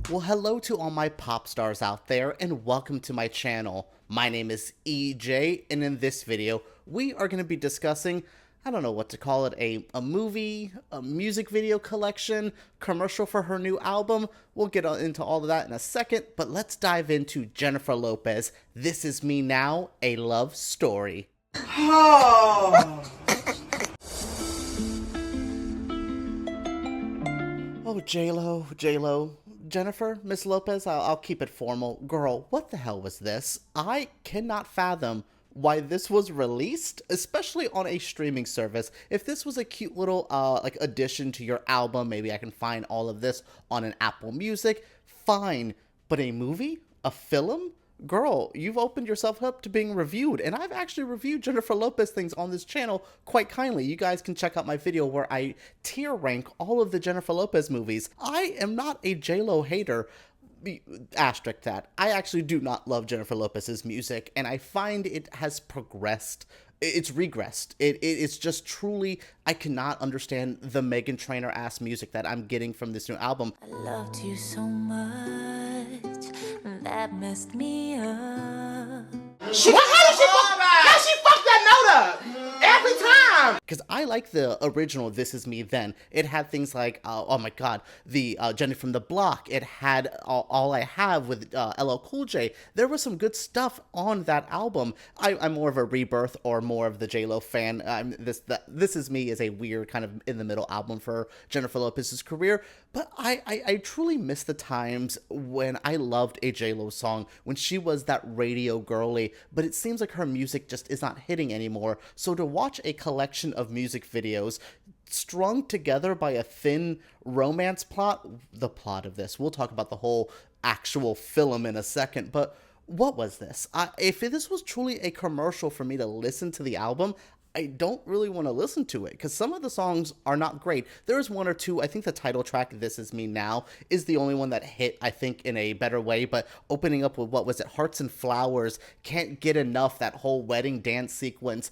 Well, hello to all my pop stars out there, and welcome to my channel. My name is EJ, and in this video, we are going to be discussing, I don't know what to call it, a movie, a music video collection, commercial for her new album. We'll get into all of that in a second, but let's dive into Jenifer Lopez. This Is Me Now, a Love Story. Oh, J-Lo. Jenifer, Miss Lopez, I'll keep it formal. Girl, what the hell was this? I cannot fathom why this was released, especially on a streaming service. If this was a cute little like addition to your album, maybe I can find all of this on an Apple Music, fine. But a movie? A film? Girl, you've opened yourself up to being reviewed, and I've actually reviewed Jenifer Lopez things on this channel quite kindly. You guys can check out my video where I tier rank all of the Jenifer Lopez movies. I am not a J-Lo hater. Asterisk that. I actually do not love Jenifer Lopez's music, and I find it has progressed. It's regressed. It's just truly, I cannot understand the Meghan Trainor-ass music that I'm getting from this new album. I loved you so much, that messed me up. How she fucked that note up? Every time! Because I like the original This Is Me Then. It had things like, oh my god, the Jenny from the Block. It had All I Have with LL Cool J. There was some good stuff on that album. I'm more of a Rebirth or more of the J-Lo fan. This Is Me is a weird kind of in-the-middle album for Jenifer Lopez's career. But I truly miss the times when I loved a J-Lo song, when she was that radio girly, but it seems like her music just is not hitting anymore. So to watch a collection of music videos strung together by a thin romance plot, the plot of this, we'll talk about the whole actual film in a second, but what was this? If this was truly a commercial for me to listen to the album, I don't really want to listen to it because some of the songs are not great. There's one or two. I think the title track, This Is Me Now, is the only one that hit, I think, in a better way. But opening up with, what was it, Hearts and Flowers, Can't Get Enough, that whole wedding dance sequence,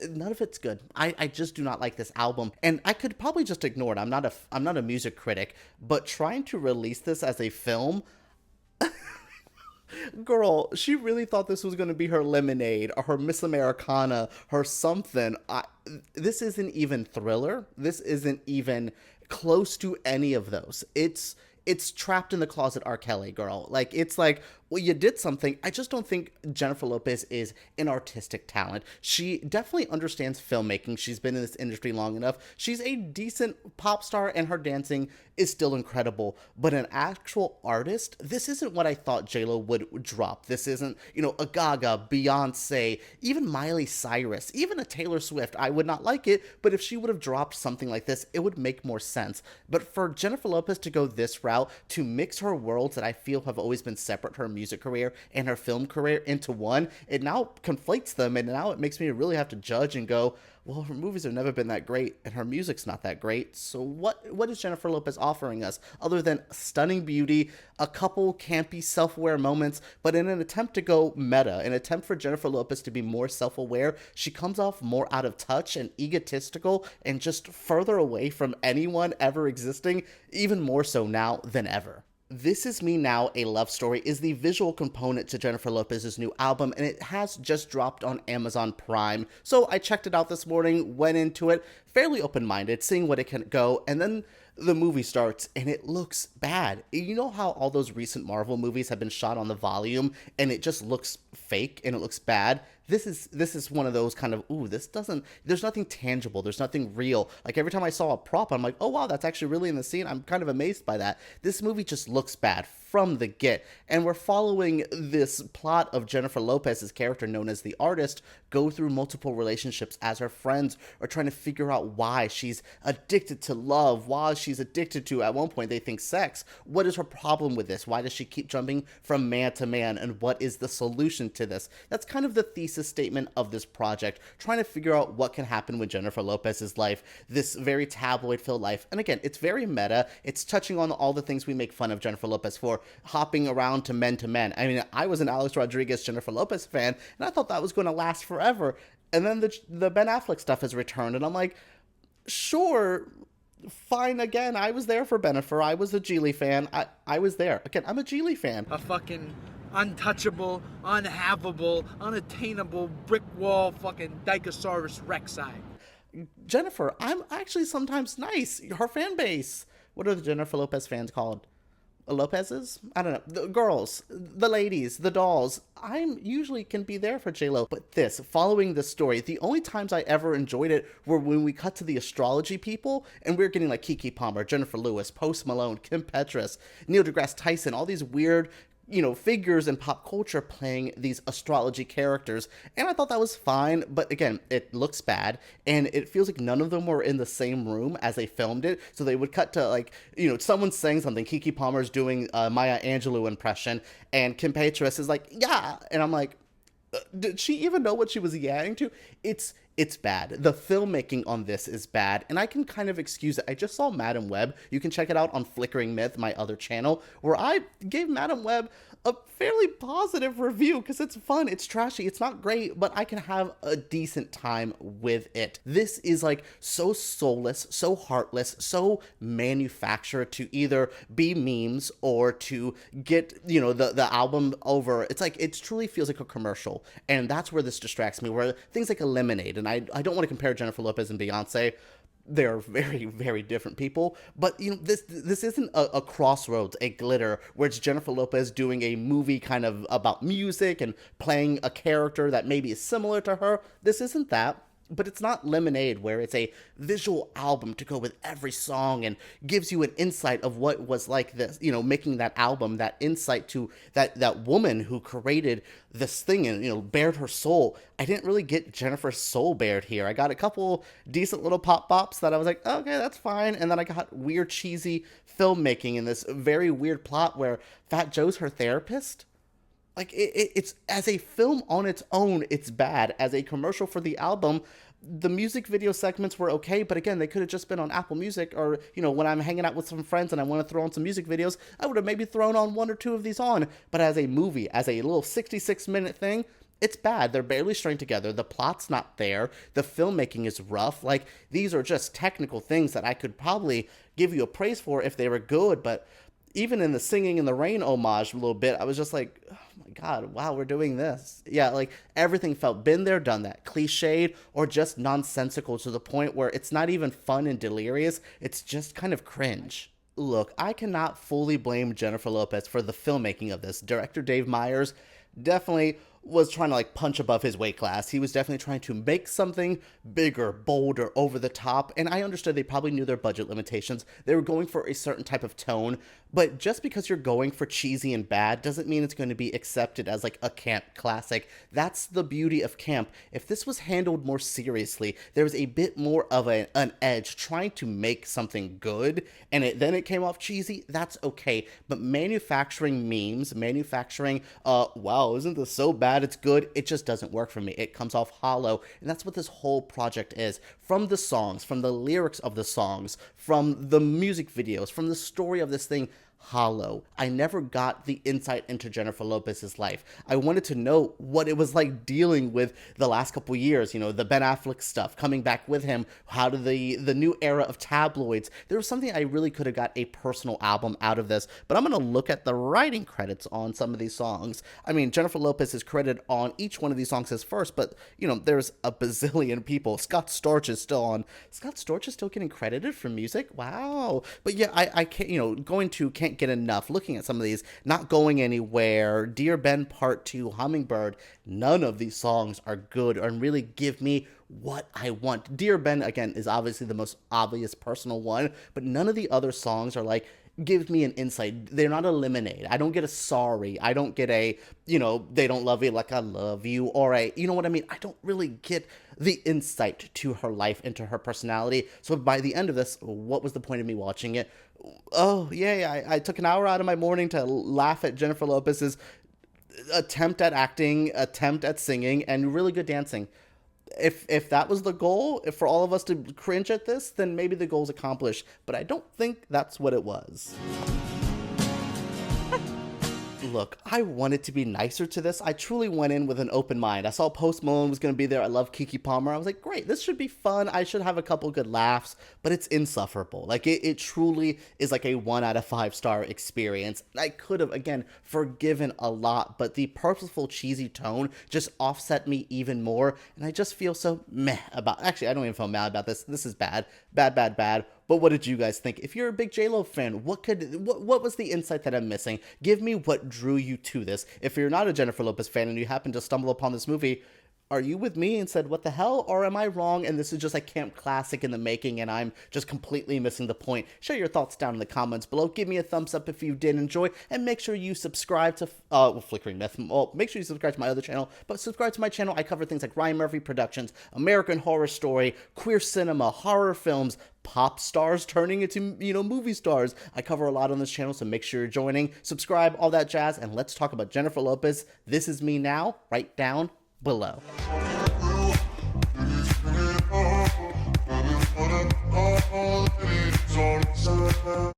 none of it's good. I just do not like this album. And I could probably just ignore it. I'm not a music critic, but trying to release this as a film, girl, she really thought this was going to be her Lemonade or her Miss Americana, her something. This isn't even Thriller. This isn't even close to any of those. It's Trapped in the Closet R. Kelly, girl. Like, it's like, well, you did something. I just don't think Jenifer Lopez is an artistic talent. She definitely understands filmmaking. She's been in this industry long enough. She's a decent pop star, and her dancing is still incredible. But an actual artist, this isn't what I thought J-Lo would drop. This isn't, a Gaga, Beyonce, even Miley Cyrus, even a Taylor Swift. I would not like it, but if she would have dropped something like this, it would make more sense. But for Jenifer Lopez to go this route, to mix her worlds that I feel have always been separate, her music career and her film career, into one, it now conflates them, and now it makes me really have to judge and go, well, her movies have never been that great, and her music's not that great, so what is Jenifer Lopez offering us, other than stunning beauty, a couple campy self-aware moments, but in an attempt to go meta, an attempt for Jenifer Lopez to be more self-aware, she comes off more out of touch and egotistical, and just further away from anyone ever existing, even more so now than ever. This Is Me Now, a Love Story is the visual component to Jenifer Lopez's new album, and it has just dropped on Amazon Prime. So I checked it out this morning, went into it fairly open-minded, seeing what it can go, and then the movie starts and it looks bad. You know how all those recent Marvel movies have been shot on the volume and it just looks fake and it looks bad? This is one of those kind of, there's nothing tangible, there's nothing real. Like, every time I saw a prop, I'm like, oh wow, that's actually really in the scene. I'm kind of amazed by that. This movie just looks bad from the get, and we're following this plot of Jenifer Lopez's character, known as the artist, go through multiple relationships as her friends are trying to figure out why she's addicted to love, why she's addicted to, at one point they think, sex. What is her problem with this? Why does she keep jumping from man to man, and what is the solution to this? That's kind of the thesis statement of this project, trying to figure out what can happen with Jenifer Lopez's life, this very tabloid-filled life. And again, it's very meta. It's touching on all the things we make fun of Jenifer Lopez for, hopping around to men. I mean, I was an Alex Rodriguez, Jennifer Lopez fan, and I thought that was going to last forever. And then the Ben Affleck stuff has returned, and I'm like, sure, Fine, again, I was there for Jenifer. I was a Geely fan. I was there. Again, I'm a Geely fan. A fucking untouchable, unhavable, unattainable brick wall fucking Dicosaurus Rexi. Jenifer, I'm actually sometimes nice. Her fan base. What are the Jenifer Lopez fans called? Lopez's? I don't know. The girls, the ladies, the dolls. I'm usually can be there for J-Lo. But following this story, the only times I ever enjoyed it were when we cut to the astrology people and we were getting like Keke Palmer, Jennifer Lewis, Post Malone, Kim Petras, Neil deGrasse Tyson, all these weird, figures in pop culture playing these astrology characters. And I thought that was fine. But again, it looks bad. And it feels like none of them were in the same room as they filmed it. So they would cut to someone saying something. Keke Palmer's doing a Maya Angelou impression. And Kim Petras is like, yeah. And I'm like, did she even know what she was yapping to? It's bad. The filmmaking on this is bad, and I can kind of excuse it. I just saw Madam Web. You can check it out on Flickering Myth, my other channel, where I gave Madam Web a fairly positive review because it's fun, it's trashy, it's not great, but I can have a decent time with it. This is like so soulless, so heartless, so manufactured to either be memes or to get, the album over. It's like, it truly feels like a commercial, and that's where this distracts me, where things like Lemonade, and I don't want to compare Jenifer Lopez and Beyonce. They're very, very different people. But, this isn't a Crossroads, a Glitter, where it's Jenifer Lopez doing a movie kind of about music and playing a character that maybe is similar to her. This isn't that. But it's not Lemonade, where it's a visual album to go with every song and gives you an insight of what was like this, making that album, that insight to that woman who created this thing and, bared her soul. I didn't really get Jenifer's soul bared here. I got a couple decent little pop bops that I was like, okay, that's fine. And then I got weird, cheesy filmmaking in this very weird plot where Fat Joe's her therapist. Like, it's as a film on its own, it's bad. As a commercial for the album, the music video segments were okay, but again, they could have just been on Apple Music, or, when I'm hanging out with some friends and I want to throw on some music videos, I would have maybe thrown on one or two of these on. But as a movie, as a little 66-minute thing, it's bad. They're barely strung together. The plot's not there. The filmmaking is rough. Like, these are just technical things that I could probably give you a praise for if they were good, but even in the Singing in the Rain homage a little bit, I was just like, oh my God, wow, we're doing this. Yeah, like everything felt been there, done that, cliched or just nonsensical to the point where it's not even fun and delirious. It's just kind of cringe. Look, I cannot fully blame Jenifer Lopez for the filmmaking of this. Director Dave Meyers definitely was trying to punch above his weight class. He was definitely trying to make something bigger, bolder, over the top, and I understood they probably knew their budget limitations. They were going for a certain type of tone, but just because you're going for cheesy and bad doesn't mean it's going to be accepted as a camp classic. That's the beauty of camp. If this was handled more seriously, there was a bit more of an edge trying to make something good, and then it came off cheesy, that's okay. But manufacturing memes, wow, isn't this so bad? It's good. It just doesn't work for me. It comes off hollow. And that's what this whole project is. From the songs, from the lyrics of the songs, from the music videos, from the story of this thing, hollow. I never got the insight into Jenifer Lopez's life. I wanted to know what it was like dealing with the last couple years, the Ben Affleck stuff, coming back with him, how did the new era of tabloids. There was something I really could have got a personal album out of this, but I'm going to look at the writing credits on some of these songs. I mean, Jenifer Lopez is credited on each one of these songs as first, but, there's a bazillion people. Scott Storch is still getting credited for music? Wow. But yeah, I can't, can't get enough. Looking at some of these, Not Going Anywhere, Dear Ben Part 2, Hummingbird, none of these songs are good and really give me what I want. Dear Ben, again, is obviously the most obvious personal one, but none of the other songs are give me an insight. They're not a Lemonade. I don't get a sorry. I don't get a, they don't love you like I love you, or a, you know what I mean? I don't really get the insight to her life and to her personality. So by the end of this, what was the point of me watching it? Oh, yeah, I took an hour out of my morning to laugh at Jenifer Lopez's attempt at acting, attempt at singing, and really good dancing. If that was the goal, if for all of us to cringe at this, then maybe the goal's accomplished. But I don't think that's what it was. Look, I wanted to be nicer to this. I truly went in with an open mind. I saw Post Malone was going to be there. I love Keke Palmer. I was like, great, this should be fun. I should have a couple good laughs, but it's insufferable. Like, it truly is like a 1 out of 5 star experience. I could have, again, forgiven a lot, but the purposeful, cheesy tone just offset me even more, and I just feel so meh about. Actually, I don't even feel mad about this. This is bad. Bad. But what did you guys think? If you're a big J-Lo fan, what was the insight that I'm missing? Give me what drew you to this. If you're not a Jenifer Lopez fan and you happen to stumble upon this movie, are you with me and said, what the hell? Or am I wrong and this is just a camp classic in the making and I'm just completely missing the point? Share your thoughts down in the comments below. Give me a thumbs up if you did enjoy, and make sure you subscribe to Flickering Myth. Well, make sure you subscribe to my other channel, but subscribe to my channel. I cover things like Ryan Murphy Productions, American Horror Story, queer cinema, horror films, pop stars turning into, movie stars. I cover a lot on this channel, so make sure you're joining, subscribe, all that jazz, and let's talk about Jenifer Lopez. This is me now, right down below.